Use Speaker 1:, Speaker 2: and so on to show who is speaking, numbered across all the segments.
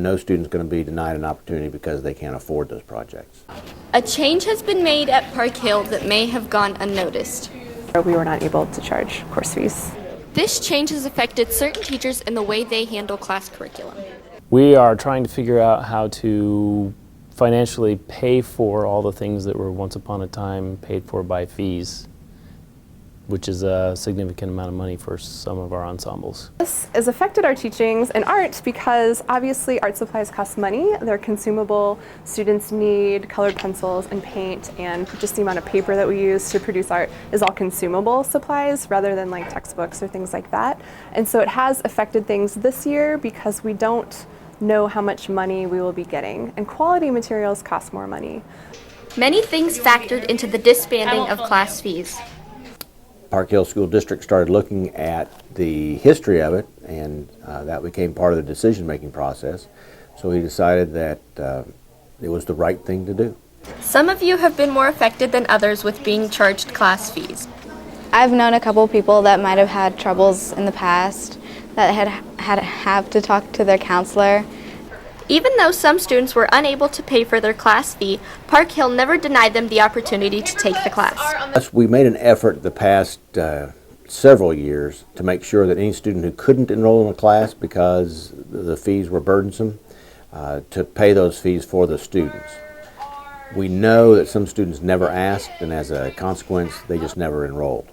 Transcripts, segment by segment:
Speaker 1: no student's going to be denied an opportunity because they can't afford those projects.
Speaker 2: A change has been made at Park Hill that may have gone unnoticed.
Speaker 3: We were not able to charge course fees.
Speaker 2: This change has affected certain teachers in the way they handle class curriculum.
Speaker 4: We are trying to figure out how to financially pay for all the things that were once upon a time paid for by fees, which is a significant amount of money for some of our ensembles.
Speaker 3: This has affected our teachings in art because obviously art supplies cost money. They're consumable. Students need colored pencils and paint, and just the amount of paper that we use to produce art is all consumable supplies rather than like textbooks or things like that. And so it has affected things this year because we don't know how much money we will be getting, and quality materials cost more money.
Speaker 2: Many things factored into the disbanding of class fees.
Speaker 1: Park Hill School District started looking at the history of it, and that became part of the decision-making process. So we decided that it was the right thing to do.
Speaker 2: Some of you have been more affected than others with being charged class fees.
Speaker 5: I've known a couple people that might have had troubles in the past that have to talk to their counselor.
Speaker 2: Even though some students were unable to pay for their class fee, Park Hill never denied them the opportunity to take the class.
Speaker 1: We made an effort the past several years to make sure that any student who couldn't enroll in a class because the fees were burdensome, to pay those fees for the students. We know that some students never asked, and as a consequence, they just never enrolled.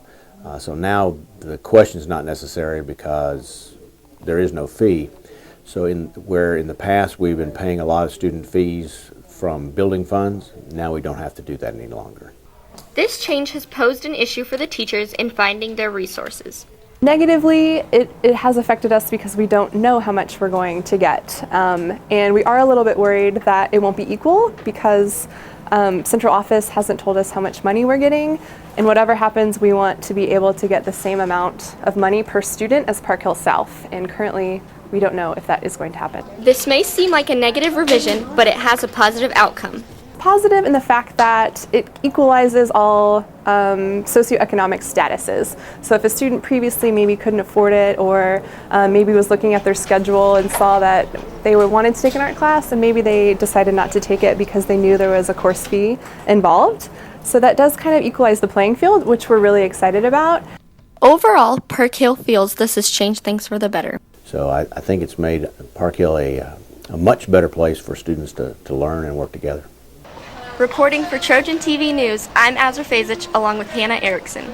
Speaker 1: So now the question is not necessary because there is no fee. So where in the past we've been paying a lot of student fees from building funds, now we don't have to do that any longer.
Speaker 2: This change has posed an issue for the teachers in finding their resources.
Speaker 3: Negatively, it has affected us because we don't know how much we're going to get. And we are a little bit worried that it won't be equal because central office hasn't told us how much money we're getting. And whatever happens, we want to be able to get the same amount of money per student as Park Hill South. And currently, we don't know if that is going to happen.
Speaker 2: This may seem like a negative revision, but it has a positive outcome.
Speaker 3: Positive in the fact that it equalizes all socioeconomic statuses. So if a student previously maybe couldn't afford it, or maybe was looking at their schedule and saw that they wanted to take an art class, and maybe they decided not to take it because they knew there was a course fee involved. So that does kind of equalize the playing field, which we're really excited about.
Speaker 2: Overall, Park Hill feels this has changed things for the better.
Speaker 1: So I think it's made Park Hill a much better place for students to learn and work together.
Speaker 2: Reporting for Trojan TV News, I'm Azra Fazich along with Hannah Erickson.